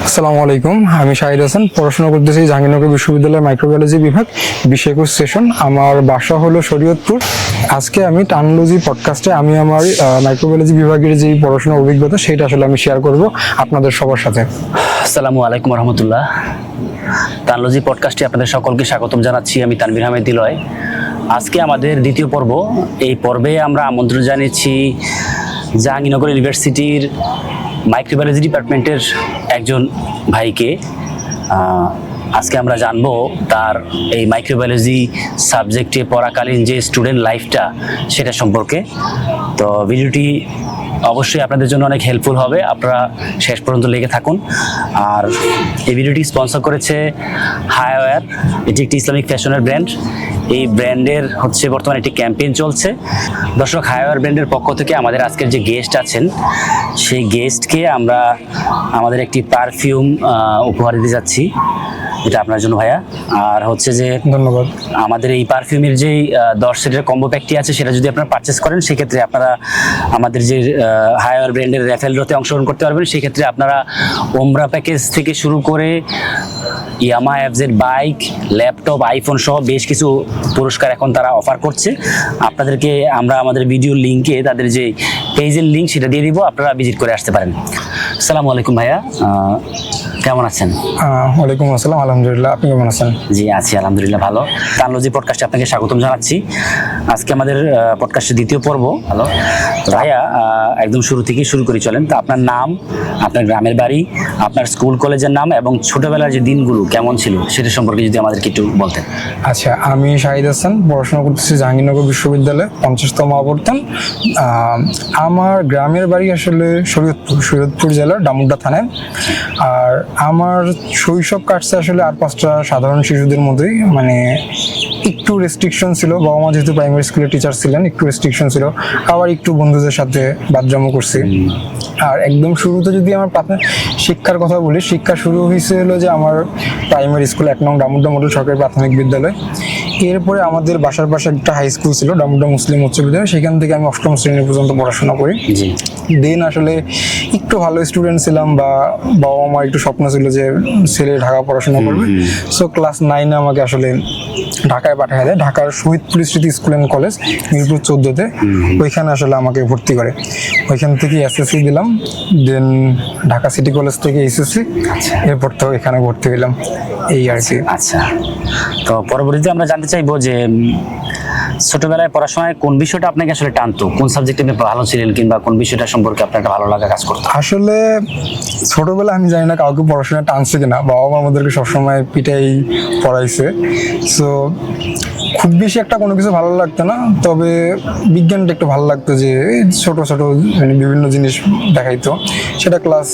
আসসালামু আলাইকুম, আমি শাহিদ হাসান, পড়াশোনা করতেছি জাহাঙ্গীরনগর বিশ্ববিদ্যালয়ের মাইক্রোবায়োলজি বিভাগ 2021 সেশন। আমার বাসা হলো শরীয়তপুর। আজকে আমি টার্নোলজি পডকাস্টে আমি আমার মাইক্রোবায়োলজি বিভাগের যে পড়াশোনার অভিজ্ঞতা সেটা আসলে আমি শেয়ার করব আপনাদের সবার সাথে। আসসালামু আলাইকুম রহমতুল্লাহ। টার্নোলজি পডকাস্টে আপনাদের সকলকে স্বাগতম জানাচ্ছি। আমি তানভীর আহমেদ দিলয়। আজকে আমাদের দ্বিতীয় পর্ব। এই পর্বে আমরা আমন্ত্রণ জানিয়েছি জাহাঙ্গীরনগর ইউনিভার্সিটির মাইক্রোবায়োলজি ডিপার্টমেন্টের একজন ভাইকে। আজকে আমরা জানবো তার এই মাইক্রোবায়োলজি সাবজেক্টে পড়াকালীন যে স্টুডেন্ট লাইফটা সেটা সম্পর্কে। তো ভিডিওটি অবশ্যই আপনাদের জন্য অনেক হেল্পফুল হবে, আপনারা শেষ পর্যন্ত লেগে থাকুন। আর এই ভিডিওটি স্পন্সর করেছে হায়াওয়্যার। এটি একটি ইসলামিক ফ্যাশনের ব্র্যান্ড। এই ব্র্যান্ডের বর্তমানে একটি ক্যাম্পেইন চলছে। দর্শক, হায়াওয়্যার ব্র্যান্ডের পক্ষ থেকে আমাদের আজকের যে গেস্ট আছেন সেই গেস্টকে আমরা আমাদের একটি পারফিউম উপহার দিতে যাচ্ছি। এটা আপনার জন্য ভাইয়া। আর যে ধন্যবাদ। আমাদের এই পারফিউমের যেই 10 সেটের কম্বো প্যাকটি আছে সেটা যদি আপনারা পারচেস করেন সেক্ষেত্রে আপনারা আমাদের যে হায়ার ব্র্যান্ডের র্যাফেল ড্রতে অংশগ্রহণ করতে পারবেন। সেক্ষেত্রে আপনারা ওমরা প্যাকেজ থেকে শুরু করে ইয়ামা এফজেড বাইক, ল্যাপটপ, আইফোন সহ বেশ কিছু পুরস্কার এখন তারা অফার করছে। আপনাদেরকে আমরা আমাদের ভিডিও লিঙ্কে তাদের যে পেজের লিঙ্ক সেটা দিয়ে দিব, আপনারা ভিজিট করে আসতে পারেন। আসসালামু আলাইকুম ভাইয়া, কেমন আছেন? ওয়ালাইকুম আসসালাম, আলহামদুলিল্লাহ। আপনি কেমন আছেন? জি আছি আলহামদুলিল্লাহ ভালো। টার্নোলজি পডকাস্টে আপনাকে স্বাগতম জানাচ্ছি। আজকে আমাদের পডকাস্টের দ্বিতীয় পর্ব। ভালো ভাইয়া, একদম শুরু থেকেই শুরু করি চলেন। তো আপনার নাম, আপনার গ্রামের বাড়ি, আপনার স্কুল কলেজের নাম এবং ছোটবেলার যে দিনগুলো কেমন ছিল সেটা সম্পর্কে যদি আমাদেরকে একটু বলতেন। আচ্ছা, আমি শাহিদ হাসান, পড়াশোনা করতেছি জাহাঙ্গীরনগর বিশ্ববিদ্যালয়ে 50তম আবর্তন। আমার গ্রামের বাড়ি আসলে শরীয়তপুর জেলার ডামুড্ডা থানায়। আর আমার শৈশব কাটছে আসলে আর 5টা সাধারণ শিশুদের মধ্যেই। মানে একটু রেস্ট্রিকশন ছিল, বাবা মা যেহেতু প্রাইমারি স্কুলের টিচার ছিলেন, একটু রেস্ট্রিকশন ছিল। আবার একটু বন্ধুদের সাথে বাদরামো করছি। আর একদম শুরুতে যদি আমার প্রাথমিক শিক্ষার কথা বলি, শিক্ষা শুরু হয়েছে হলো যে আমার প্রাইমারি স্কুল 1 নং ডামুড্ডা মডেল সরকারি প্রাথমিক বিদ্যালয়। এরপরে আমাদের বাসার পাশে একটা হাই স্কুল ছিল, ডামুড্ডা মুসলিম উচ্চ বিদ্যালয়। সেখান থেকে আমি 8ম শ্রেণী পর্যন্ত পড়াশোনা করি। দেন আসলে একটু ভালো স্টুডেন্ট ছিলাম, বা বাবা মা একটু স্বপ্ন ছিল যে ছেলে ঢাকা পড়াশোনা করবে। সো ক্লাস 9-এ আমাকে আসলে ঢাকায় পাঠিয়ে দেয়, ঢাকার শহীদ পুলিশ স্মৃতি স্কুল অ্যান্ড কলেজ, মিরপুর 14-তে। ওইখানে আসলে আমাকে ভর্তি করে। ওইখান থেকে এসএসসি দিলাম, দেন ঢাকা সিটি কলেজ থেকে এইচএসসি, এরপর তো এখানে ভর্তি হলাম, এই আর কি। আচ্ছা, তো পরবর্তীতে আমরা জানতে চাইবো যে ছোটবেলায় পড়াশোনায় কোন বিষয়টা আপনাকে আসলে টানতো, কোন সাবজেক্টে আপনি ভালো ছিলেন, কিংবা কোন বিষয়টা সম্পর্কে আপনার একটা ভালো লাগা কাজ করতো? আসলে ছোটবেলায় আমি জানি না কাউকে পড়াশোনা টানছে কিনা, বাবা মা আমাদেরকে সবসময় পিটাই পড়াইছে। সো খুব বেশি একটা কোনো কিছু ভালো লাগতো না, তবে বিজ্ঞানটা একটু ভালো লাগতো, যে ছোট ছোট মানে বিভিন্ন জিনিস দেখাইতো। সেটা ক্লাস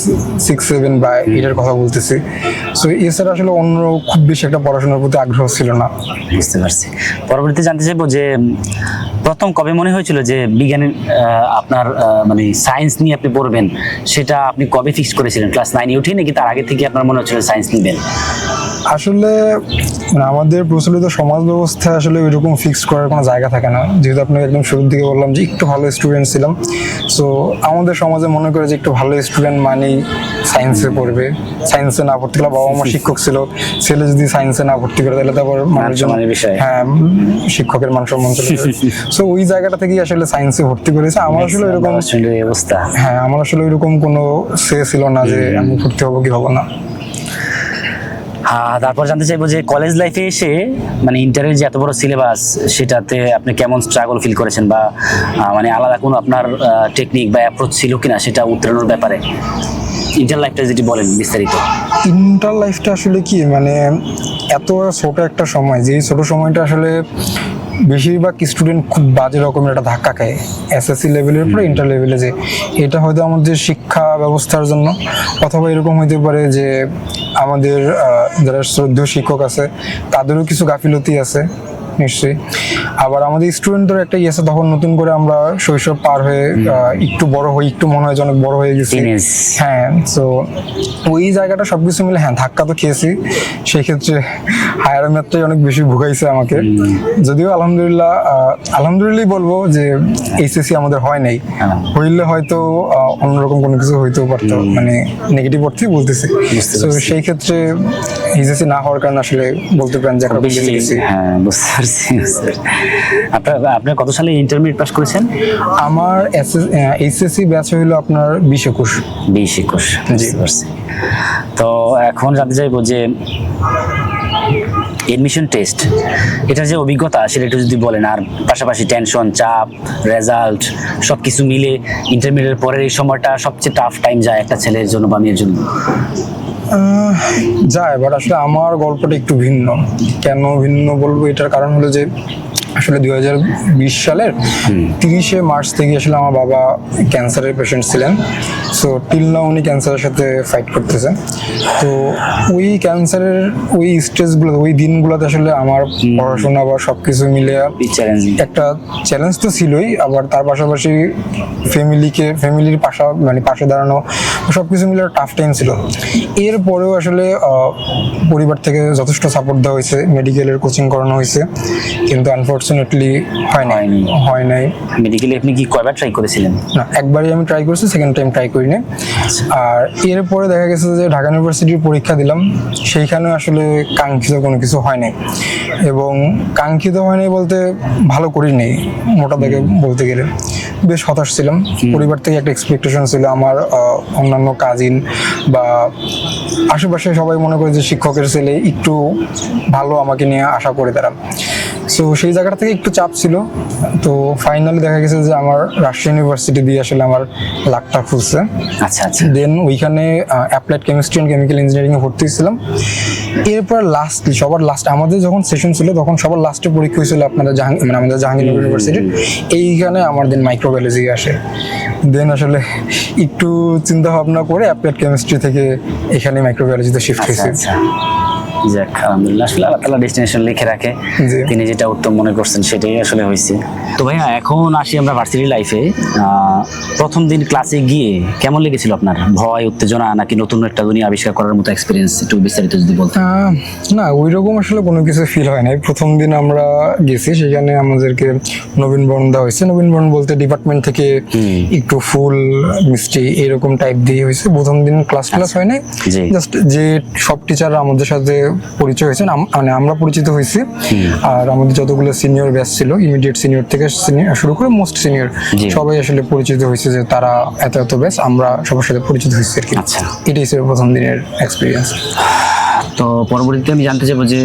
6-7 বা 8-এর কথা বলতেছি। সো এছাড়া আসলে অন্য খুব বেশি একটা পড়াশোনার প্রতি আগ্রহ ছিল না। বুঝতে পারছি। পরবর্তীতে জানতে চাইবো যে প্রথম কবে মনে হয়েছিল যে বিজ্ঞানের আপনার মানে সায়েন্স নিয়ে আপনি পড়বেন, সেটা আপনি কবে ফিক্স করেছিলেন? ক্লাস 9-এ উঠে নাকি তার আগে থেকে আপনার মনে হচ্ছিল সায়েন্স নেবেন? আসলে মানে আমাদের প্রচলিত সমাজ ব্যবস্থায় আসলে ওইরকম ফিক্স করার কোনো জায়গা থাকে না। যেহেতু আপনাকে একদম শুরুর দিকে বললাম যে একটু ভালো স্টুডেন্ট ছিলাম, সো আমাদের সমাজে মনে করে যে একটু ভালো স্টুডেন্ট মানেই সায়েন্সে পড়বে, সায়েন্সে না ভর্তি করলে, বাবা মা শিক্ষক ছিল, ছেলে যদি সায়েন্সে না ভর্তি করে তাহলে তারপর মানুষজন, হ্যাঁ, শিক্ষকের মান সম্মান চলে যাবে। সো ওই জায়গাটা থেকেই আসলে সায়েন্সে ভর্তি করেছে। আমার আসলে এরকম অবস্থা, হ্যাঁ, আমার আসলে ওইরকম কোনো সে ছিল না যে আমি ভর্তি হবো কি হবো না। তারপর জানতে চাইবো যে কলেজ লাইফে এসে মানে ইন্টারের যে এত বড় সিলেবাস, সেটাতে আপনি কেমন স্ট্রাগল ফিল করেছেন, বা মানে আলাদা কোনো আপনার টেকনিক বা অ্যাপ্রোচ ছিল কিনা সেটা উত্তরণের ব্যাপারে? ইন্টার লাইফটা যেটি বলেন বিস্তারিত। ইন্টার লাইফটা আসলে কি, মানে এত ছোট একটা সময়, যে ছোট সময়টা আসলে বেশিরভাগ স্টুডেন্ট খুব বাজে রকমের একটা ধাক্কা খায় এসএসসি লেভেলের পরে ইন্টার লেভেলে। যে এটা হয়তো আমাদের শিক্ষা ব্যবস্থার জন্য, অথবা এরকম হইতে পারে যে আমাদের যারা শ্রদ্ধেয় শিক্ষক আছে তাদেরও কিছু গাফিলতি আছে, নিশ্চয়ই। আবার আমাদের স্টুডেন্টদের একটা ইয়ে আছে, তখন নতুন করে আমরা শৈশব পার হয়ে একটু বড় হই, একটু মনে হয় যে অনেক বড় হয়ে গেছি। Teenage। হ্যাঁ, তো ওই জায়গাটা সবকিছু মিলে হ্যাঁ ধাক্কা তো খেয়েছি। সেই ক্ষেত্রে হায়ার ম্যাথটাই অনেক বেশি ভুগাইছে আমাকে। যদিও আলহামদুলিল্লাহ বলবো যে এইচএসসি আমাদের হয় নাই, হইলে হয়তো অন্যরকম কোনো কিছু হইতেও পারতো, মানে নেগেটিভ অর্থে বলতেছি। তো সেই ক্ষেত্রে এইচএসসি না হওয়ার কারণে আসলে বলতে পারেন যে একটা বেশি, হ্যাঁ বুঝতে পারছি। আপনি কত সালে ইন্টারমিডিয়েট পাস করেছেন? আমার এইচএসসি ব্যাচ হইলো আপনার 20-21। 20-21, বুঝতে পারছি। তো এখন জানতে চাইবো যে এডমিশন টেস্ট, এটার যে অভিজ্ঞতা সেটা একটু যদি বলেন, আর পাশাপাশি টেনশন, চাপ, রেজাল্ট সব কিছু মিলে ইন্টারমিডিয়েটের পরের এই সময়টা সবচেয়ে টাফ টাইম যায় একটা ছেলের জন্য বা মেয়ের জন্য। যায়, বাট আসলে আমার গল্পটা একটু ভিন্ন। কেন ভিন্ন বলবো, এটার কারণ হলো যে আসলে 2020 সালের 30শে মার্চ থেকে আসলে আমার বাবা ক্যান্সারের পেশেন্ট ছিলেন। সো টিল নাও উনি ক্যান্সারের সাথে ফাইট করতেছেন। তো ওই ক্যান্সারের ওই স্টেজগুলো, ওই দিনগুলোতে আসলে আমার পড়াশোনা বা সব কিছু মিলে একটা চ্যালেঞ্জ তো ছিলই, আবার তার পাশাপাশি ফ্যামিলির পাশে দাঁড়ানো সব কিছু মিলে টাফ টাইম ছিল। এরপরেও আসলে পরিবার থেকে যথেষ্ট সাপোর্ট দেওয়া হয়েছে, মেডিকেলের কোচিং করানো হয়েছে, কিন্তু আনফর্চুনেটলি হয় নাই। মেডিকেলে আপনি কি কয়বার ট্রাই করেছিলেন? না, একবারই আমি ট্রাই করেছি, সেকেন্ড টাইম ট্রাই করিনি। আর এরপরে দেখা গেছে যে ঢাকা ইউনিভার্সিটির পরীক্ষা দিলাম, সেইখানে আসলে কাঙ্ক্ষিত কোনো কিছু হয়নি। এবং কাঙ্ক্ষিত হয়নি বলতে ভালো করিনি, মোটা দাগে বলতে গেলে বেশ হতাশ ছিলাম। পরিবার থেকে একটা এক্সপেকটেশন ছিল, আমার অন্যান্য কাজিন বা আশেপাশে সবাই মনে করে যে শিক্ষকের ছেলে, একটু ভালো আমাকে নিয়ে আশা করে তারা। সো সেই জায়গাটা থেকে একটু চাপ ছিল। তো ফাইনালি দেখা গেছে যে আমার রাজশাহী ইউনিভার্সিটি দিয়ে আসলে আমার লাকটা খুলছে। আচ্ছা আচ্ছা। দেন ওইখানে অ্যাপ্লাইড কেমিস্ট্রি অ্যান্ড কেমিক্যাল ইঞ্জিনিয়ারিংয়ে ভর্তি হয়েছিলাম। এরপর সবার লাস্ট আমাদের যখন সেশন ছিল, তখন সবার লাস্টে পরীক্ষা হয়েছিল আপনাদের আমাদের জাহাঙ্গীরনগর ইউনিভার্সিটির। এইখানে আমার দেন মাইক্রোবায়োলজি আসে। দেন আসলে একটু চিন্তা ভাবনা করে অ্যাপ্লাইড কেমিস্ট্রি থেকে এখানে মাইক্রোবায়োলজিতে শিফট হয়েছে। যাক, আলহামদুলিল্লাহ। আসলে আল্লাহ তাআলা ডেস্টিনেশন লিখে রাখে, তিনি যেটা উত্তম মনে করছেন সেটাই আসলে হয়েছে। তো ভাইয়া, এখন আসি আমরা ভার্সিটি লাইফে। প্রথম দিন ক্লাসে গিয়ে কেমন লেগেছিল আপনার? ভয়, উত্তেজনা, নাকি নতুন একটা দুনিয়া আবিষ্কার করার মতো এক্সপিরিয়েন্স, একটু বিস্তারিত যদি বলতেন। না, ওই রকম আসলে কোনো কিছু ফিল হয় নাই। প্রথম দিন আমরা গেছি, সেখানে আমাদেরকে নবীনবরণ দেওয়া হয়েছে। নবীনবরণ বলতে ডিপার্টমেন্ট থেকে একটু ফুল, মিষ্টি এরকম টাইপ দিয়ে হয়েছে। প্রথম দিন ক্লাস হয় নাই, জাস্ট যে সব টিচাররা আমাদের সাথে পরিচয় হয়েছে, মানে আমরা পরিচিত হয়েছি। আর আমাদের যতগুলো সিনিয়র ব্যাচ ছিল, ইমিডিয়েট সিনিয়র থেকে শুরু করে মোস্ট সিনিয়র, সবাই আসলে পরিচিত হয়েছে যে তারা এত ব্যাচ, আমরা সবার সাথে পরিচিত হয়েছি আর কি। এটাই ছিল প্রথম দিনের এক্সপিরিয়েন্স। তো পরবর্তীতে আমি জানতে চাইবো যে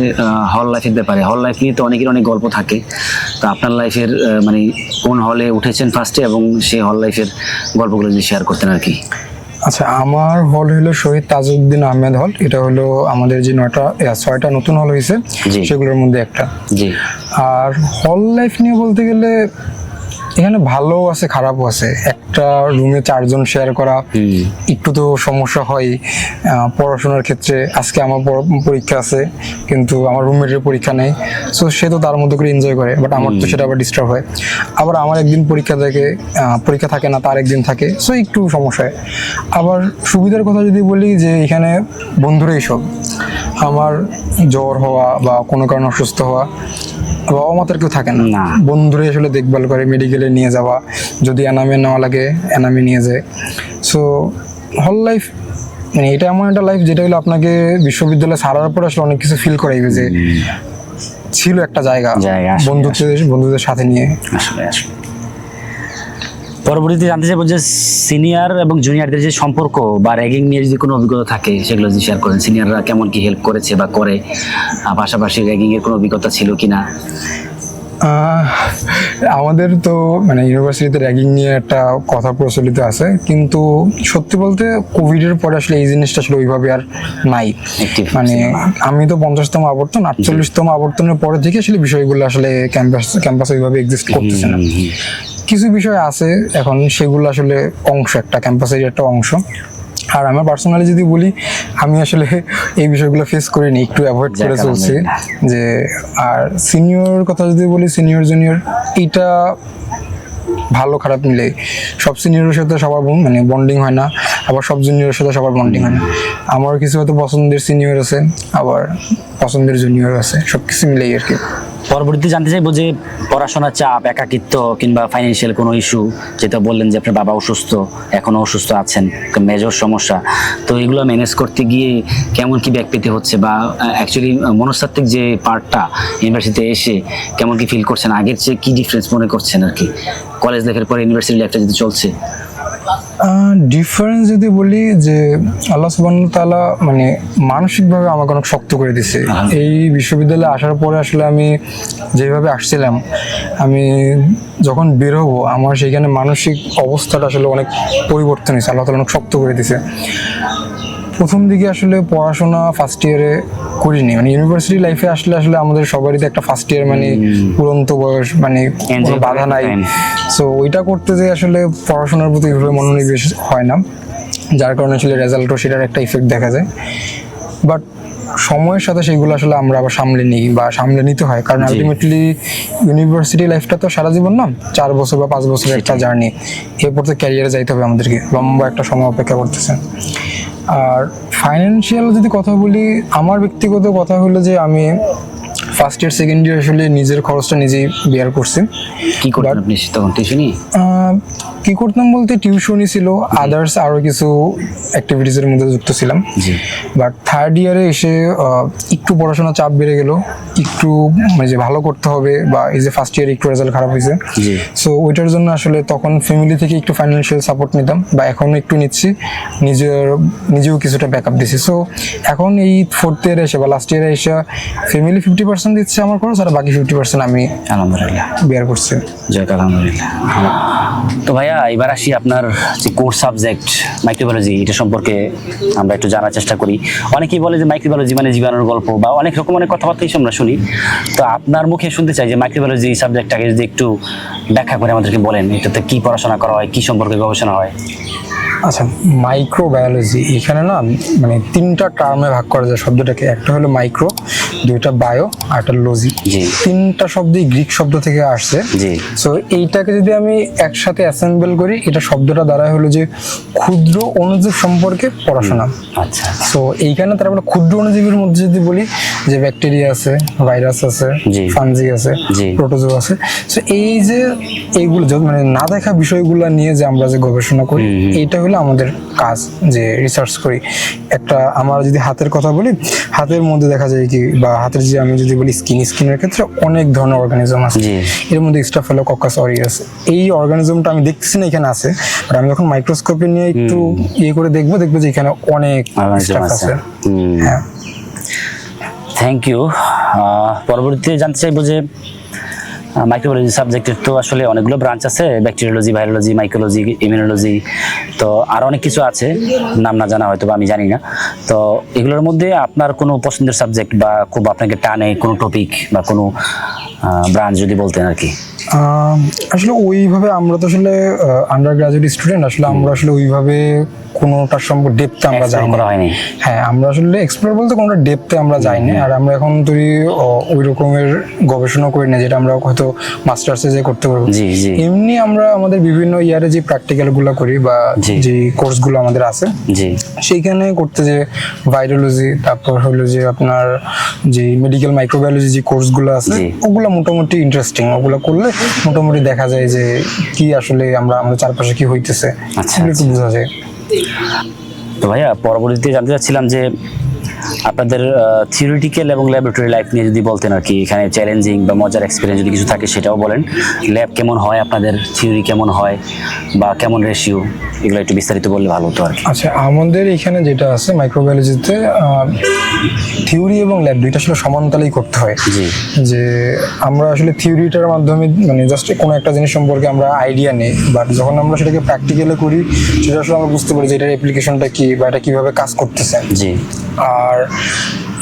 হল লাইফের ব্যাপারে। হল লাইফ নিয়ে তো অনেকের অনেক গল্প থাকে। তো আপনার লাইফের মানে কোন হলে উঠেছেন ফার্স্টে, এবং সেই হল লাইফের গল্পগুলো যদি শেয়ার করতেন আর কি। আচ্ছা, আমার হল হলো শহীদ তাজউদ্দিন আহমেদ হল। এটা হলো আমাদের যে 6টা নতুন হল হয়েছে সেগুলোর মধ্যে একটা। আর হল লাইফ নিয়ে বলতে গেলে এখানে ভালো আছে, খারাপও আছে। একটা রুমে 4 জন শেয়ার করা একটু তো সমস্যা হয় পড়াশোনার ক্ষেত্রে। আজকে আমার পরীক্ষা আছে, কিন্তু আমার রুমমেটের পরীক্ষা নেই, সো সে তো তার মতো করে এনজয় করে, বাট আমার তো সেটা আবার ডিস্টার্ব হয়। আবার আমার একদিন পরীক্ষা থাকে না, তার একদিন থাকে, সো একটু সমস্যা হয়। আবার সুবিধার কথা যদি বলি, যে এখানে বন্ধুরাই সব। আমার জ্বর হওয়া বা কোনো কারণে অসুস্থ হওয়া, বাবা মাতার কেউ থাকে না, বন্ধুরাই আসলে দেখভাল করে। মেডিকেলে নিয়ে যাওয়া, যদি এনামে নেওয়া লাগে এনামে নিয়ে যায়। সো হল লাইফ মানে এটা এমন একটা লাইফ যেটা হলো আপনাকে বিশ্ববিদ্যালয়ে ছাড়ার পর আসলে অনেক কিছু ফিল করাইবে, যে ছিল একটা জায়গা বন্ধুদের সাথে নিয়ে। আসলে পরবর্তীতে জানতে চাইবো যে সিনিয়র এবং জুনিয়রদের যে সম্পর্ক বা র্যাগিং নিয়ে যদি কোনো অভিজ্ঞতা থাকে সেগুলো যদি শেয়ার করেন। সিনিয়ররা কেমন কি হেল্প করেছে বা করে, পাশাপাশি র্যাগিং এর কোনো অভিজ্ঞতা ছিল কিনা? আমাদের তো মানে ইউনিভার্সিটিতে র্যাগিং নিয়ে একটা কথা প্রচলিত আছে, কিন্তু সত্যি বলতে কোভিডের পরে আসলে এই জিনিসটা আসলে ওইভাবে আর নাই। মানে আমি তো 50তম আবর্তন, 48তম আবর্তনের পরে থেকে আসলে বিষয়গুলো আসলে ক্যাম্পাস ওইভাবে এক্সিস্ট করতেছে না। কিছু বিষয় আছে এখন, সেগুলো আসলে একটা ক্যাম্পাসের একটা অংশ। আর আমার পার্সোনালি যদি বলি, আমি আসলে এই বিষয়গুলো ফেস করিনি, একটু অ্যাভয়েড করে চলছি। যে আর সিনিয়র কথা যদি বলি, সিনিয়র জুনিয়র এইটা ভালো খারাপ মিলে, সব সিনিয়রের সাথে সবার মানে বন্ডিং হয় না, আবার সব জুনিয়রের সাথে সবার বন্ডিং হয় না। আমার কিছু হয়তো পছন্দের সিনিয়র আছে, আবার পছন্দের জুনিয়র আছে, সব কিছু মিলেই আর কি। পরবর্তীতে জানতে চাইবো যে পড়াশোনার চাপ, একাকিত্ব কিংবা ফাইন্যান্সিয়াল কোনো ইস্যু, যেটা বললেন যে আপনার বাবা অসুস্থ, এখনো অসুস্থ আছেন, মেজর সমস্যা, তো এগুলো ম্যানেজ করতে গিয়ে কেমন কি ব্যাক পেতে হচ্ছে, বা অ্যাকচুয়ালি মনস্তাত্ত্বিক যে পার্টটা ইউনিভার্সিটিতে এসে কেমন কি ফিল করছেন, আগের চেয়ে কি ডিফারেন্স মনে করছেন আর কি, কলেজ লাইফের পরে ইউনিভার্সিটি লাইফটা যদি চলছে? ডিফারেন্স যদি বলি, যে আল্লাহ সুবহানাহু ওয়া তাআলা মানে মানসিকভাবে আমাকে অনেক শক্ত করে দিছে। এই বিশ্ববিদ্যালয়ে আসার পরে আসলে আমি যেভাবে আসছিলাম, আমি যখন বের হবো আমার সেইখানে মানসিক অবস্থাটা আসলে অনেক পরিবর্তন হয়েছে, আল্লাহ তাআলা অনেক শক্ত করে দিছে। প্রথম দিকে আসলে পড়াশোনা ফার্স্ট ইয়ারে করিনি, মানে ইউনিভার্সিটি লাইফে আসলে আসলে আমাদের সবারই তো একটা ফার্স্ট ইয়ার মানে উড়ন্ত বয়স, মানে কোনো বাধা নাই। সো ওইটা করতে যে আসলে পড়াশোনার প্রতি এইভাবে মনোনিবেশ হয় না, যার কারণে আসলে রেজাল্টও সেটার একটা ইফেক্ট দেখা যায়। বাট সময়ের সাথে সেইগুলো আসলে আমরা আবার সামলে নিই বা সামলে নিতে হয়, কারণ আলটিমেটলি ইউনিভার্সিটি লাইফটা তো সারা জীবন না, 4 বছর বা 5 বছরের একটা জার্নি। এরপর তো ক্যারিয়ারে যাইতে হবে আমাদেরকে, লম্বা একটা সময় অপেক্ষা করতেছে। আর ফাইন্যান্সিয়াল যদি কথা বলি, আমার ব্যক্তিগত কথা হলো যে আমি ফার্স্ট ইয়ার সেকেন্ড ইয়ার আসলে নিজের খরচটা নিজেই বেয়ার করছি। কি করতেন আপনি তখন, টিউশনই? কি করতাম বলতে টিউশনই ছিল, আদার্স আরও কিছু অ্যাক্টিভিটিসের মধ্যে যুক্ত ছিলাম। বাট থার্ড ইয়ারে এসে একটু পড়াশোনা চাপ বেড়ে গেল, একটু মানে যে ভালো করতে হবে, বা এই যে ফার্স্ট ইয়ারে একটু রেজাল্ট খারাপ হয়েছে, সো ওইটার জন্য আসলে তখন ফ্যামিলি থেকে একটু ফাইন্যান্সিয়াল সাপোর্ট নিতাম, বা এখনও একটু নিচ্ছি, নিজেও কিছুটা ব্যাকআপ দিচ্ছি। সো এখন এই ফোর্থ ইয়ারে এসে বা লাস্ট ইয়ারে এসে ফ্যামিলি 50% দিচ্ছে আমার খরচ, আর বাকি 50% আমি আলহামদুলিল্লাহ বেয়ার করছি। যাক আলহামদুলিল্লাহ। তো ভাইয়া এবার আসি আপনার যে কোর সাবজেক্ট মাইক্রোবায়োলজি, এটা সম্পর্কে আমরা একটু জানার চেষ্টা করি। অনেকেই বলে যে মাইক্রোবায়োলজি মানে জীবাণুর গল্প, বা অনেক রকম অনেক কথাবার্তাই আমরা শুনি। তো আপনার মুখে শুনতে চাই যে মাইক্রোবায়োলজি সাবজেক্টটাকে যদি একটু ব্যাখ্যা করে আমাদেরকে বলেন, এটাতে কি পড়াশোনা করা হয়, কি সম্পর্কে গবেষণা হয়? আচ্ছা, মাইক্রোবায়োলজি এখানে না মানে 3টা টার্মে ভাগ করা যায় শব্দটাকে। একটা হলো মাইক্রো, 2টা বায়ো, আর একটা লজি। 3টা শব্দই গ্রিক শব্দ থেকে আসছে। সো এইটাকে যদি আমি একসাথে অ্যাসেম্বল করি, এটা শব্দটা দ্বারা হলো যে ক্ষুদ্র অণুজীব সম্পর্কে পড়াশোনা। আচ্ছা। সো এইখানে তারপরে ক্ষুদ্র অণুজীবের মধ্যে যদি বলি যে ব্যাকটেরিয়া আছে, ভাইরাস আছে, ফানজি আছে, প্রোটোজোয়া আছে। সো এই যে এইগুলো মানে না দেখা বিষয়গুলো নিয়ে যে আমরা যে গবেষণা করি, এইটা হলো আমাদের কাজ, যে রিসার্চ করি। একটা আমার যদি হাতের কথা বলি, হাতের মধ্যে দেখা যায় কি, বা হাতের যে আমি যদি বলি স্কিনের ক্ষেত্রে অনেক ধরনের অর্গানিজম আছে। এর মধ্যে স্টাফিলোকক্কাস অরিয়াস, এই অর্গানিজমটা আমি দেখতেছি না এখানে আছে, আর আমি যখন মাইক্রোস্কোপে নিয়ে একটু করে দেখবো যে এখানে অনেক স্টাফ আছে। হ্যাঁ, থ্যাংক ইউ। পরবর্তীতে জানতে চাইবো যে মাইক্রোবায়োলজি সাবজেক্টের তো আসলে অনেকগুলো ব্রাঞ্চ আছে, ব্যাকটেরিওলজি, ভাইরোলজি, মাইক্রোলজি, ইমিউনোলজি, তো আরও অনেক কিছু আছে, নাম না জানা হয়তো বা আমি জানি না। তো এগুলোর মধ্যে আপনার কোনো পছন্দের সাবজেক্ট বা খুব আপনাকে টানে কোনো টপিক বা কোনো ব্রাঞ্চ যদি বলতেন আর কি? আসলে ওইভাবে আমরা তো আসলে আন্ডার গ্রাজুয়েট স্টুডেন্ট, আসলে আমরা আসলে ওইভাবে কোনোটার সম্পর্কে ডেপথে আমরা যাই না। হ্যাঁ, আমরা আসলে এক্সপ্লোর বলতে কোনোটা ডেপথে আমরা যাইনি, আর আমরা এখন তৈরি ওই রকমের গবেষণা করি না যেটা আমরা হয়তো মাস্টার্সে যে করতে পারবো। এমনি আমরা আমাদের বিভিন্ন ইয়ারে যে প্র্যাকটিক্যালগুলো করি বা যে কোর্সগুলো আমাদের আছে, সেইখানে করতে যে ভাইরোলজি, তারপর হলো যে আপনার যে মেডিকেল মাইক্রোবায়োলজি যে কোর্সগুলো আছে, ওগুলো মোটামুটি ইন্টারেস্টিং। ওগুলো করলে মোটামুটি দেখা যায় যে কি আসলে আমাদের চারপাশে কি হইতেছে, একটু বোঝা যায়। তো ভাইয়া পরবর্তীতে জানতে চাচ্ছিলাম যে আপনাদের থিওরিটিক্যাল এবং ল্যাবরেটরি লাইফ নিয়ে যদি বলতেন আর কি, এখানে চ্যালেঞ্জিং বা মজার এক্সপিরিয়েন্স যদি কিছু থাকে সেটাও বলেন। ল্যাব কেমন হয় আপনাদের, থিওরি কেমন হয়, বা কেমন রেশিও, এগুলো একটু বিস্তারিত বললে ভালো হতো আর কি। আচ্ছা, আমাদের এখানে যেটা আছে মাইক্রোবায়োলজিতে, থিওরি এবং ল্যাব দুইটা আসলে সমানতালেই করতে হয়। যে আমরা আসলে থিওরিটার মাধ্যমে মানে জাস্ট কোনো একটা জিনিস সম্পর্কে আমরা আইডিয়া নেই, বাট যখন আমরা সেটাকে প্র্যাকটিক্যালে করি, সেটা আসলে আমরা বুঝতে পারি যে এটার অ্যাপ্লিকেশনটা কি বা এটা কিভাবে কাজ করতেছে। আর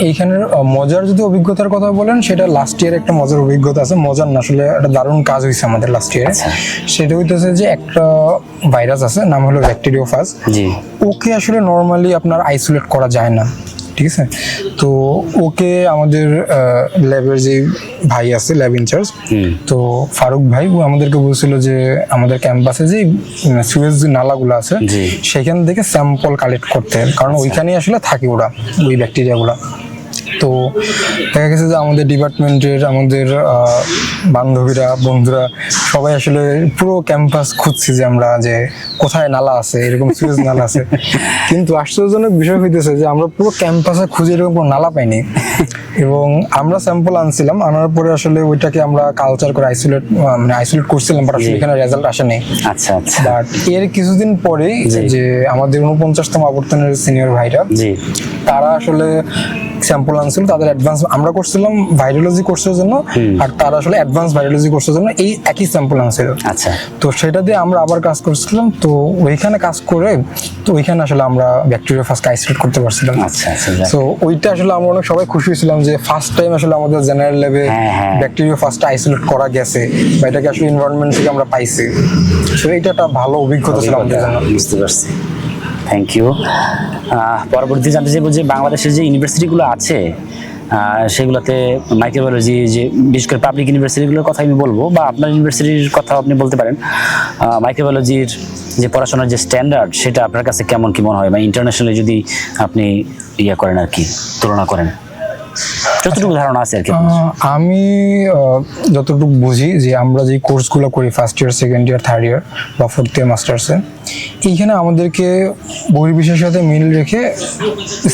এইখানের মজার যদি অভিজ্ঞতার কথা বলেন, সেটা লাস্ট ইয়ার একটা মজার অভিজ্ঞতা আছে। মজার না, আসলে একটা দারুণ কাজ হয়েছে আমাদের লাস্ট ইয়ারে। সেটা হইতেছে যে একটা ভাইরাস আছে, নাম হলো ব্যাকটেরিওফাজ। জি। ওকে আসলে নর্মালি আপনার আইসোলেট করা যায় না, ঠিক আছে? তো ওকে আমাদের ল্যাবের যে ভাই আছে, ল্যাব ইনচার্জ, তো ফারুক ভাই, ও আমাদেরকে বলছিল যে আমাদের ক্যাম্পাসে যে সুয়েজ নালাগুলো আছে সেখান থেকে স্যাম্পল কালেক্ট করতে, কারণ ওইখানেই আসলে থাকে ওরা, ওই ব্যাকটেরিয়াগুলো। তো দেখা গেছে যে আমাদের ডিপার্টমেন্টের আমাদের বান্ধবীরা, বন্ধুরা সবাই আসলে পুরো ক্যাম্পাস খুঁজছি যে আমরা যে কোথায় নালা আছে, এরকম সুয়েজ নালা আছে। কিন্তু আশ্চর্যজনক বিষয় হইতেছে যে আমরা পুরো ক্যাম্পাসে খুঁজে এরকম কোনো নালা পাইনি। এবং আমরা স্যাম্পল আনছিলাম, আনার পরে আসলে ওইটাকে আমরা কালচার করে আইসোলেট করছিলাম, বাট আসলে এখানে রেজাল্ট আসেনি। আচ্ছা আচ্ছা। বাট এর কিছুদিন পরেই যে আমাদের 49তম আবর্তনের সিনিয়র ভাইরা, তারা আসলে স্যাম্পল আনছিল, তাদের অ্যাডভান্স, আমরা করছিলাম ভাইরোলজি কোর্সের জন্য, আর তারা আসলে অ্যাডভান্স ভাইরোলজি কোর্সের জন্য এই একই স্যাম্পল আনছিল। আচ্ছা। তো সেটা দিয়ে আমরা আবার কাজ করছিলাম, তো ওইখানে কাজ করে তো ওইখানে আসলে আমরা ব্যাকটেরিওফাজকে আইসোলেট করতে পারছিলাম। আচ্ছা আচ্ছা। তো ওইটা আসলে আমরা অনেক সবাই খুশি হয়েছিলাম যে ফার্স্ট টাইম আসলে আমাদের জেনারেল ল্যাবে ব্যাকটেরিওফাজটা আইসোলেট করা গেছে, বা এটাকে আসলে এনভায়রনমেন্ট থেকে আমরা পাইছি। তো এটা একটা ভালো অভিজ্ঞতা ছিল আমাদের জন্য। বুঝতে পারছি, থ্যাংক ইউ। পরবর্তী জানতে চাইবো যে বাংলাদেশের যে ইউনিভার্সিটিগুলো আছে সেগুলোতে মাইক্রোবায়োলজি, যে বিশেষ করে পাবলিক ইউনিভার্সিটিগুলোর কথা আমি বলবো, বা আপনার ইউনিভার্সিটির কথা আপনি বলতে পারেন, মাইক্রোবায়োলজির যে পড়াশোনার যে স্ট্যান্ডার্ড সেটা আপনার কাছে কেমন কি মনে হয়, বা ইন্টারন্যাশনালি যদি আপনি করেন আর কি, তুলনা করেন, যতটুকু ধারণা আছে আর কি? আমি যতটুকু বুঝি যে আমরা যে কোর্সগুলো করি first year, second year, third year বা ফোর্থ ইয়ার মাস্টার্সে, এইখানে আমাদেরকে বহির্বিশ্বের সাথে মিল রেখে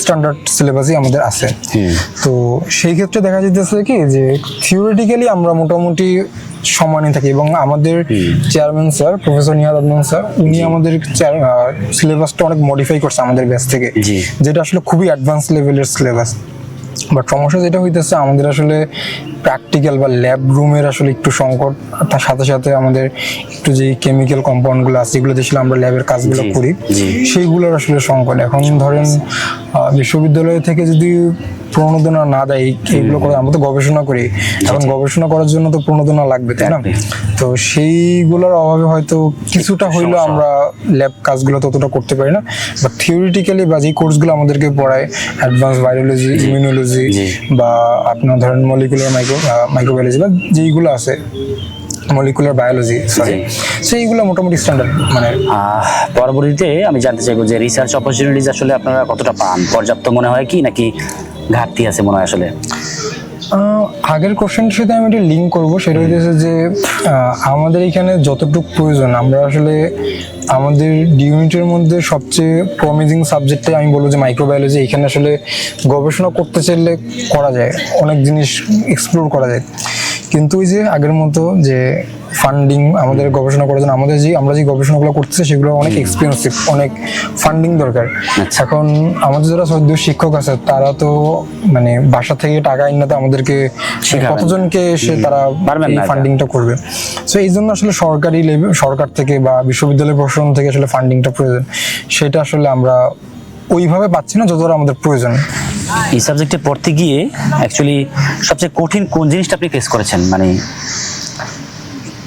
স্ট্যান্ডার্ড সিলেবাসই আমাদের আছে। তো সেই ক্ষেত্রে দেখা যেতেছে কি যে থিওরিটিক্যালি আমরা মোটামুটি সমানই থাকি, এবং আমাদের chairman sir, professor Nihad Adnan sir, উনি আমাদের সিলেবাসটা অনেক মডিফাই করছে আমাদের ব্যাচ থেকে, যেটা আসলে খুবই অ্যাডভান্স লেভেলের সিলেবাস। বাট সমস্যা যেটা হইতেছে আমাদের আসলে প্র্যাকটিক্যাল বা ল্যাব রুমের আসলে একটু সংকট, তার সাথে সাথে আমাদের একটু যে কেমিক্যাল কম্পাউন্ডগুলো আছে যেগুলো আসলে আমরা ল্যাবের কাজগুলো করি সেইগুলোর আসলে সংকট। এখন ধরেন বিশ্ববিদ্যালয় থেকে যদি প্রণোদনা না দেয় এইগুলো করে, আমরা তো গবেষণা করি, এখন গবেষণা করার জন্য তো প্রণোদনা লাগবে, তাই না? তো সেইগুলোর অভাবে হয়তো কিছুটা হইলেও আমরা ল্যাব কাজগুলো ততটা করতে পারি না। বাট থিওরিটিক্যালি বা যে কোর্সগুলো আমাদেরকে পড়ায়, অ্যাডভান্স ভাইরোলজি, ইমিউনোলজি, বা আপনার ধরেন মলিকুলার মাইক্রোবায়োলজি বা যেইগুলো আছে, মলিকুলার বায়োলজি, সরি, সেইগুলো মোটামুটি স্ট্যান্ডার্ড। মানে পরবর্তীতে আমি জানতে চাইবো যে রিসার্চ অপরচুনিটিজ আসলে আপনারা কতটা পান, পর্যাপ্ত মনে হয় কি, নাকি ঘাটতি আছে মনে হয় আসলে? আগের কোশ্চেনটার সাথে আমি একটা লিঙ্ক করবো, সেটা হচ্ছে যে আমাদের এখানে যতটুকু প্রয়োজন, আমরা আসলে আমাদের ইউনিটের মধ্যে সবচেয়ে প্রমিজিং সাবজেক্টটাই আমি বলবো যে মাইক্রোবায়োলজি। এখানে আসলে গবেষণা করতে চাইলে করা যায়, অনেক জিনিস এক্সপ্লোর করা যায়, কিন্তু ওই যে আগের মতো যে ফান্ডিং আমাদের গবেষণা করার জন্য, আমরা যে গবেষণাগুলো করতেছি সেগুলো অনেক এক্সপেন্সিভ, অনেক ফান্ডিং দরকার। এখন আমাদের যারা সদ্য শিক্ষক আছে তারা তো মানে বাসা থেকে টাকা এনে তো আমাদেরকে কতজনকে এসে তারা এই ফান্ডিংটা করবে। সো এই জন্য আসলে সরকারি লেভেল, সরকার থেকে বা বিশ্ববিদ্যালয় প্রশাসন থেকে আসলে ফান্ডিংটা প্রয়োজন, সেটা আসলে আমরা ওইভাবে পাচ্ছি না যতটা আমাদের প্রয়োজন। এই সাবজেক্টে পড়তে গিয়ে অ্যাকচুয়ালি সবচেয়ে কঠিন কোন জিনিসটা আপনি ফেস করেছেন, মানে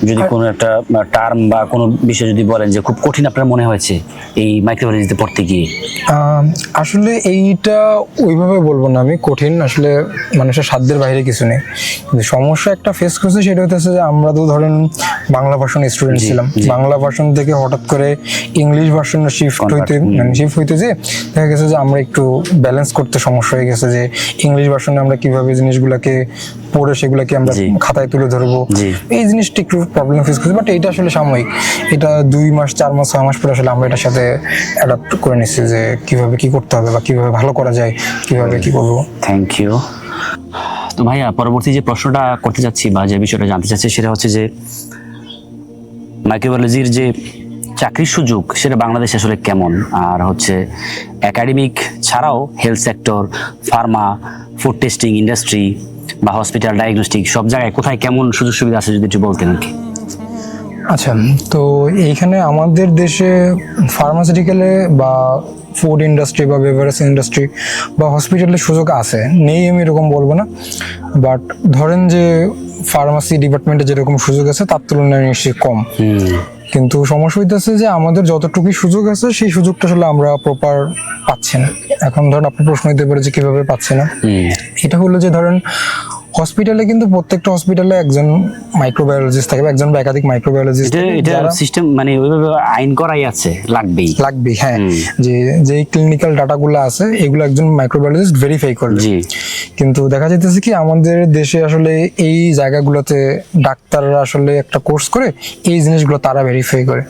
যদি কোনো একটা টার্ম বা কোনো বিষয় যদি বলেন যে খুব কঠিন আপনার মনে হয়েছে এই মাইক্রোবায়োলজিতে পড়তে গিয়ে? আসলে এইটা ওইভাবে বলবো না আমি কঠিন, আসলে মানুষের সাধ্যের বাইরে কিছু নেই। সমস্যা একটা ফেস করছে সেটা হচ্ছে যে আমরা তো ধরেন বাংলা ভার্সন স্টুডেন্ট ছিলাম, বাংলা ভার্সন থেকে হঠাৎ করে ইংলিশ ভার্সনে শিফট হইতে যে দেখা গেছে যে আমরা একটু ব্যালেন্স করতে সমস্যা হয়ে গেছে, যে ইংলিশ ভার্সনে আমরা কিভাবে জিনিসগুলোকে পড়ে সেগুলোকে আমরা খাতায় তুলে ধরবো, এই জিনিসটা একটু প্রবলেম ফেস করছি। বাট এটা আসলে সাময়িক, এটা 2 মাস 4 মাস 6 মাস পরে আসলে আমরা এটার সাথে অ্যাডাপ্ট করে নিচ্ছি যে কিভাবে কি করতে হবে বা কিভাবে ভালো করা যায়, কিভাবে কি করবো। Thank you. তো ভাইয়া পরবর্তী যে প্রশ্নটা করতে যাচ্ছি বা যে বিষয়টা জানতে চাচ্ছি সেটা হচ্ছে যে মাইক্রোবায়োলজির যে চাকরির সুযোগ সেটা বাংলাদেশে আসলে কেমন, আর হচ্ছে একাডেমিক ছাড়াও health sector, Pharma, food testing industry বা হসপিটাল, ডায়াগনস্টিক সব জায়গায় কোথায় কেমন সুযোগ সুবিধা আছে যদি একটু বলতেন আর কি। আচ্ছা, তো এইখানে আমাদের দেশে ফার্মাসিউটিক্যালে বা ফুড ইন্ডাস্ট্রি বা বেভারেজ ইন্ডাস্ট্রি বা হসপিটালের সুযোগ আছে, নেই আমি এরকম বলবো না, বাট ধরেন যে ফার্মাসি ডিপার্টমেন্টে যেরকম সুযোগ আছে তার তুলনায় নিশ্চয়ই কম। কিন্তু সমস্যা হইতেছে যে আমাদের যতটুকুই সুযোগ আছে সেই সুযোগটা আসলে আমরা প্রপার পাচ্ছি না। এখন ধরেন আপনার প্রশ্ন হতে পারে যে কিভাবে পাচ্ছি না, এটা হলো যে ধরেন হসপিটালে কিন্তু প্রত্যেকটা হসপিটালে একজন মাইক্রোবায়োলজিস্ট থাকে বা একজন বা একাধিক মাইক্রোবায়োলজিস্ট এটা সিস্টেম মানে ওইভাবে আইন করাই আছে, লাগবেই। হ্যাঁ, যে যেই ক্লিনিক্যাল ডাটাগুলো আছে এগুলো একজন মাইক্রোবায়োলজিস্ট ভেরিফাই করবে। কিন্তু দেখা যাইতেছে কি আমাদের দেশে আসলে এই জায়গাগুলোতে ডাক্তাররা আসলে একটা কোর্স করে এই জিনিসগুলো তারা ভেরিফাই করে,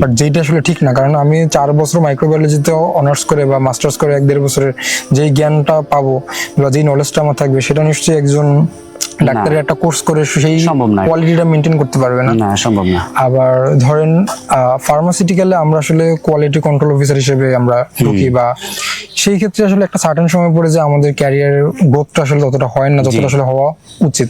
বাট যেটা আসলে ঠিক না। কারণ আমি 4 বছর মাইক্রোবায়োলজিতে অনার্স করে বা মাস্টার্স করে 1-1.5 বছরের যেই জ্ঞানটা পাবো বা যেই নলেজটা আমার থাকবে সেটা নিশ্চয়ই একজন ডাক্তারের একটা কোর্স করে সেই কোয়ালিটিটা মেনটেন করতে পারবে না, সম্ভব না। আবার ধরেন ফার্মাসিউটিক্যালে আমরা আসলে কোয়ালিটি কন্ট্রোল অফিসার হিসেবে আমরা ঢুকি, বা সেই ক্ষেত্রে আসলে একটা সার্টেন সময় পরে যে আমাদের ক্যারিয়ারের গ্রোথটা আসলে ততটা হয় না যতটা আসলে হওয়া উচিত।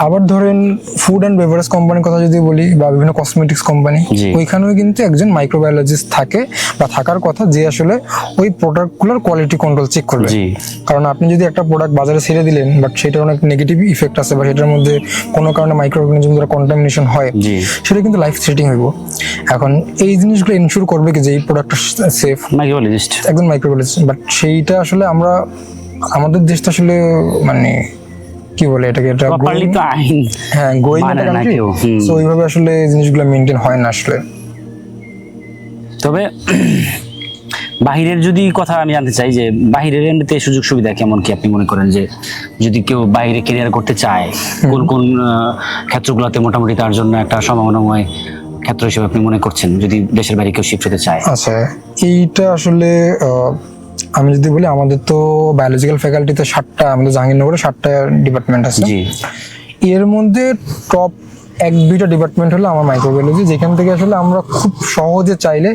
আবার ধরেন ফুড অ্যান্ড বেভারেজ কোম্পানির কথা যদি বলি বা বিভিন্ন কসমেটিক্স কোম্পানি, ওইখানেও কিন্তু একজন মাইক্রোবায়োলজিস্ট থাকে বা থাকার কথা, যে আসলে ওই প্রোডাক্টগুলোর কোয়ালিটি কন্ট্রোল চেক করবে। কারণ আপনি যদি একটা প্রোডাক্ট বাজারে ছেড়ে দিলেন বাট সেটার অনেক নেগেটিভ ইফেক্ট আছে বা সেটার মধ্যে কোনো কারণে মাইক্রো অর্গানিজম দ্বারা কন্টামিনেশন হয়, সেটা কিন্তু লাইফ থ্রেটিং হইব। এখন এই জিনিসগুলো ইনশিওর করবে কি যে এই প্রোডাক্টটা সেফ মাইক্রোবায়োলজিস্ট, একজন মাইক্রোবায়োলজিস্ট। বাট সেইটা আসলে আমরা আমাদের দেশটা আসলে মানে কি বলে এটাকে, এটা হ্যাঁ গোয়িং একটা কান্ট্রি, সো এইভাবে আসলে জিনিসগুলো মেইনটেইন হয় না আসলে। তবে বাহিরের যদি কথা আমি জানতে চাই যে বাহিরের এমনিতে সুযোগ সুবিধা কেমন, কি আপনি মনে করেন যে যদি কেউ বাইরে ক্যারিয়ার করতে চায় কোন কোন ক্ষেত্রগুলোতে মোটামুটি তার জন্য একটা সম্ভাবনাময় ক্ষেত্র হিসেবে আপনি মনে করছেন যদি দেশের বাইরে কেউ শিফট হতে চায়? আচ্ছা, এইটা আসলে আমি যদি বলি আমাদের তো বায়োলজিক্যাল ফ্যাকাল্টিতে 7টা, আমাদের জাহাঙ্গীরনগরে 7টা ডিপার্টমেন্ট আছে। এর মধ্যে টপ 1-2টা ডিপার্টমেন্ট হলো আমার মাইক্রোবায়োলজি, যেখান থেকে আসলে আমরা খুব সহজে চাইলে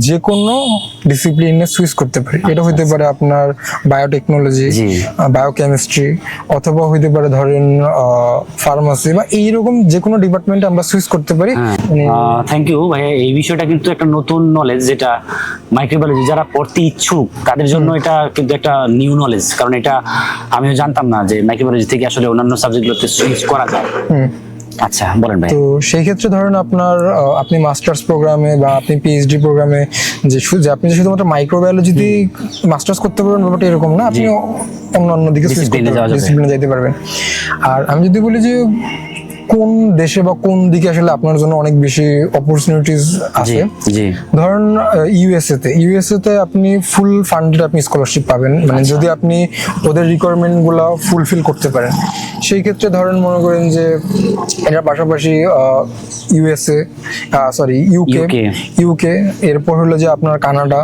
যে কোনো ডিসিপ্লিনে সুইচ করতে পারি। এটা হইতে পারে আপনার বায়োটেকনোলজি, বায়োকেমিস্ট্রি, অথবা হইতে পারে ধরেন ফার্মাসি বা এইরকম যে কোনো ডিপার্টমেন্টে আমরা সুইচ করতে পারি। থ্যাংক ইউ ভাইয়া, এই বিষয়টা কিন্তু একটা নতুন নলেজ, যেটা মাইক্রোবায়োলজি যারা পড়তে ইচ্ছুক তাদের জন্য এটা কিন্তু একটা নিউ নলেজ, কারণ এটা আমিও জানতাম না যে মাইক্রোবায়োলজি থেকে আসলে অন্যান্য সাবজেক্টগুলোতে সুইচ করা যায়। আচ্ছা বলেন ভাই। তো সেই ক্ষেত্রে ধরেন আপনার আপনি মাস্টার্স প্রোগ্রামে বা আপনি পিএইচডি প্রোগ্রামে যে আপনি শুধুমাত্র মাইক্রোবায়োলজিতে মাস্টার্স করতে পারবেন ব্যাপারটা এরকম না, আপনি অন্যান্য দিকে ডিসিপ্লিনে যেতে পারবেন। আর আমি যদি বলি যে কোন দেশে বা কোন দিকে আসলে আপনার জন্য অনেক বেশি অপরচুনিটিস আছে, ধরেন ইউএসএ তে আপনি ফুল ফান্ডেড আপনি স্কলারশিপ পাবেন, মানে যদি আপনি ওদের রিকোয়ারমেন্ট গুলা ফুলফিল করতে পারেন। সেই ক্ষেত্রে ধরেন মনে করেন যে এটার পাশাপাশি ইউকে, এরপর হলো যে আপনার কানাডা,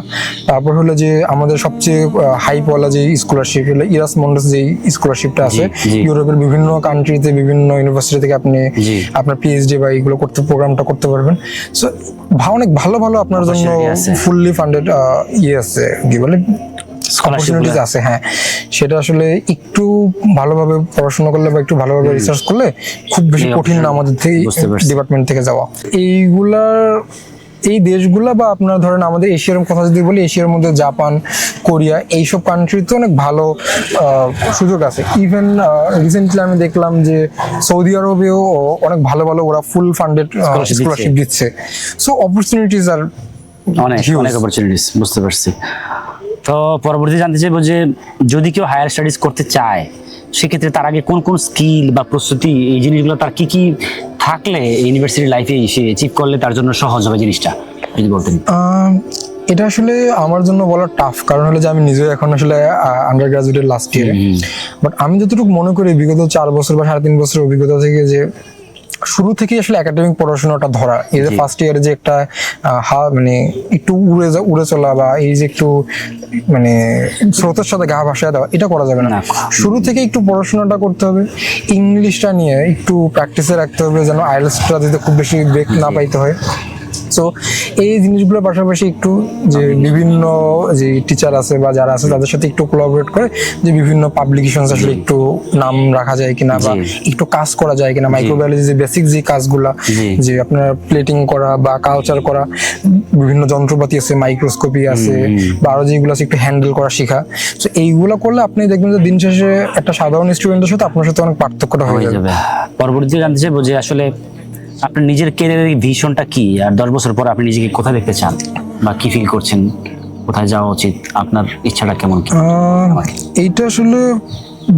তারপর হলো যে আমাদের সবচেয়ে হাইপওয়ালা যে স্কলারশিপ হলো ইরাসমন্ডাস, যে স্কলারশিপটা আছে ইউরোপের বিভিন্ন কান্ট্রিতে বিভিন্ন ইউনিভার্সিটি থেকে আপনি আপনার পিএইচডি বা এইগুলো প্রোগ্রামটা করতে পারবেন। সো অনেক ভালো ভালো আপনার জন্য ফুললি ফান্ডেড আছে, কি বলে অপরচুনিটিস আছে। হ্যাঁ, সেটা আসলে একটু ভালোভাবে পড়াশোনা করলে বা একটু ভালোভাবে রিসার্চ করলে খুব বেশি কঠিন না আমাদের ডিপার্টমেন্ট থেকে যাওয়া। এই দেশগুলা বা আপনার ধরেন আমাদের এশিয়ার কথা যদি বলি, এশিয়ার মধ্যে জাপান, কোরিয়া, এইসব কান্ট্রিতে অনেক ভালো সুযোগ আছে। ইভেন রিসেন্টলি আমি দেখলাম যে সৌদি আরবেও অনেক ভালো ভালো ওরা ফুল ফান্ডেড স্কলারশিপ দিচ্ছে। সো অপরচুনিটিস আর অনেক অপরচুনিটিস, বুঝতে পারছি। তো পরবর্তী জানতে চাইবো যে যদি কেউ হায়ার স্টাডিজ করতে চায় সেক্ষেত্রে তার আগে কোন কোন স্কিল বা প্রস্তুতি, এই জিনিসগুলো তার কি কি থাকলে ইউনিভার্সিটি লাইফে সে অ্যাচিভ করলে তার জন্য সহজ হবে জিনিসটা যদি বলতেন। এটা আসলে আমার জন্য বলা টাফ, কারণ হলো যে আমি নিজেও এখন আসলে আন্ডার গ্রাজুয়েটের লাস্ট ইয়ারে, বাট আমি যতটুকু মনে করি বিগত 4 বছর বা 3.5 বছরের অভিজ্ঞতা থেকে যে শুরু থেকেই আসলে একাডেমিক পড়াশোনাটা ধরা, এই যে ফার্স্ট ইয়ারে যে একটা মানে একটু উড়ে চলা বা এই যে একটু মানে স্রোতের সাথে গা ভাসায় দেওয়া, এটা করা যাবে না। শুরু থেকে একটু পড়াশোনাটা করতে হবে, ইংলিশটা নিয়ে একটু প্র্যাকটিসে রাখতে হবে যেন আইএলটিএসটা দিতে খুব বেশি ব্রেক না পাইতে হয়। সো এই জিনিসগুলোর পাশাপাশি একটু যে বিভিন্ন যে টিচার আছে বা যারা আছে তাদের সাথে একটু কোলাবোরেট করে যে বিভিন্ন পাবলিকেশন আসলে একটু নাম রাখা যায় কিনা বা একটু কাজ করা যায় কিনা, মাইক্রোবায়োলজি যে বেসিক যে কাজগুলা যে আপনার প্লেটিং করা বা কালচার করা, বিভিন্ন যন্ত্রপাতি আছে, মাইক্রোস্কোপি আছে বা আরো যেগুলো আছে একটু হ্যান্ডেল করা শেখা। তো এইগুলো করলে আপনি দেখবেন যে দিন শেষে একটা সাধারণ স্টুডেন্টের সাথে আপনার সাথে অনেক পার্থক্যটা হয়ে যাবে। পরবর্তীতে জানতে চাইবো যে আসলে আপনার নিজের ক্যারিয়ারের ভিশনটা কি, আর 10 বছর পর আপনি নিজেকে কোথায় দেখতে চান বা কি ফিল করছেন, কোথায় যাওয়া উচিত, আপনার ইচ্ছাটা কেমন কি? এইটা আসলে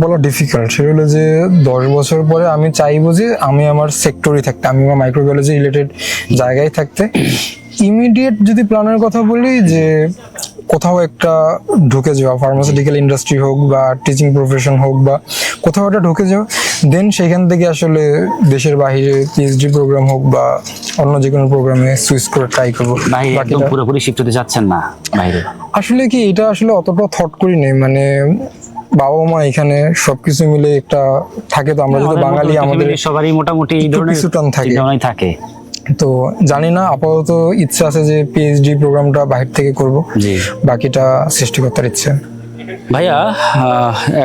বলা ডিফিকাল্ট। সেটা হলো যে 10 বছর পরে আমি চাইবো যে আমি আমার সেক্টরই থাকতে, আমি আমার মাইক্রোবায়োলজি রিলেটেড জায়গায় থাকতে। ইমিডিয়েট যদি প্ল্যানের কথা বলি, যে কোথাও একটা ঢুকে যাওয়া, ফার্মাসিউটিক্যাল ইন্ডাস্ট্রি হোক বা টিচিং প্রফেশন হোক বা কোথাও একটা ঢুকে যাওয়া, দেন সেখান থেকে আসলে দেশের বাইরে পিএইচডি প্রোগ্রাম হোক বা অন্য যে কোনো প্রোগ্রামে সুইচ করে ট্রাই করবো। একদম পুরোপুরি শিফট হতে যাচ্ছেন না বাইরে? আসলে কি এটা আসলে অতটা থট করি নেই, মানে বাবা মা এখানে সবকিছু মিলে একটা থাকে, তো আমরা যদি বাঙালি আমাদের সবারই মোটামুটি এই ধরনের কিছু টান থাকে। তো জানি না, আপাতত ইচ্ছা আছে যে পিএইচডি প্রোগ্রামটা বাইরে থেকে করব, বাকিটা সৃষ্টিকর্তার ইচ্ছে। ভাইয়া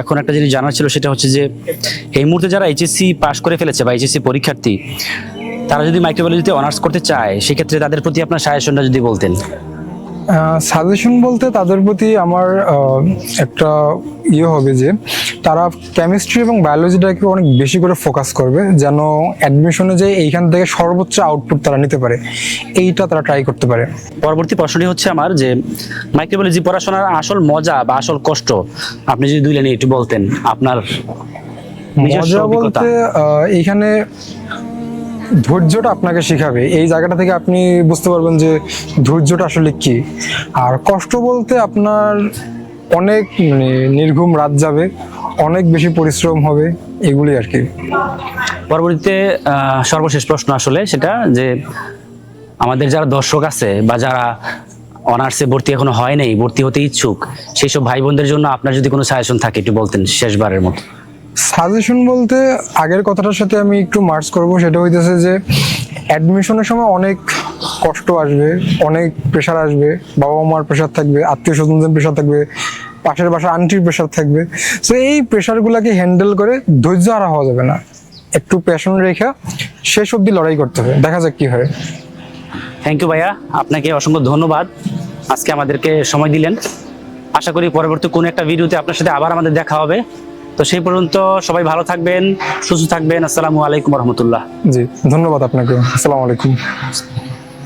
এখন একটা জিনিস জানার ছিল, সেটা হচ্ছে যে এই মুহূর্তে যারা এইচএসসি পাস করে ফেলেছে বা এইচএসসি পরীক্ষার্থী, তারা যদি মাইক্রোবায়োলজিতে অনার্স করতে চায়, সেক্ষেত্রে তাদের প্রতি আপনার সাজেশনটা যদি বলতেন। সাজেশন বলতে তাদের প্রতি আমার একটা হবে যে তারা কেমিস্ট্রি এবং বায়োলজিটাকে অনেক বেশি করে ফোকাস করবে, যেন অ্যাডমিশনে যে এইখান থেকে সর্বোচ্চ আউটপুট তারা নিতে পারে, এইটা তারা ট্রাই করতে পারে। পরবর্তী প্রশ্নটি হচ্ছে আমার, যে মাইক্রোবায়োলজি পড়াশোনার আসল মজা বা আসল কষ্ট আপনি যদি 2 লাইনে একটু বলতেন আপনার। মজা বলতে এইখানে ধৈর্যটা আপনাকে শেখাবে, এই জায়গাটা থেকে আপনি বুঝতে পারবেন যে ধৈর্যটা আসলে কি। আর কষ্ট বলতে আপনার অনেক নির্ঘুম রাত যাবে, অনেক বেশি পরিশ্রম হবে, এগুলি আর কি। পরবর্তীতে সর্বশেষ প্রশ্ন আসলে সেটা, যে আমাদের যারা দর্শক আছে বা যারা অনার্সে ভর্তি এখনো হয় নাই, ভর্তি হতে ইচ্ছুক, সেই সব ভাই বোনদের জন্য আপনার যদি কোনো সাজেশন থাকে একটু বলতেন শেষবারের মতো। সাজেশন বলতে আগের কথাটার সাথে আমি একটু মার্চ করব, সেটা হইতেছে যে অ্যাডমিশনের সময় অনেক কষ্ট আসবে, অনেক প্রেশার আসবে, বাবা মার প্রেশার থাকবে, আত্মীয় স্বজনদের প্রেশার থাকবে, পাশের বাসার আন্টির প্রেশার থাকবে। সো এই প্রেশারগুলোকে হ্যান্ডেল করে ধৈর্য হারা হওয়া যাবে না, একটু প্যাশন রেখে শেষ অবধি লড়াই করতে হবে, দেখা যাক কি হয়। থ্যাংক ইউ ভাইয়া, আপনাকে অসংখ্য ধন্যবাদ, আজকে আমাদেরকে সময় দিলেন। আশা করি পরবর্তী কোনো একটা ভিডিওতে আপনার সাথে আবার আমাদের দেখা হবে। তো সেই পর্যন্ত সবাই ভালো থাকবেন, সুস্থ থাকবেন। আসসালামু আলাইকুম রহমতুল্লাহ। জি ধন্যবাদ আপনাকে। আসসালামু আলাইকুম।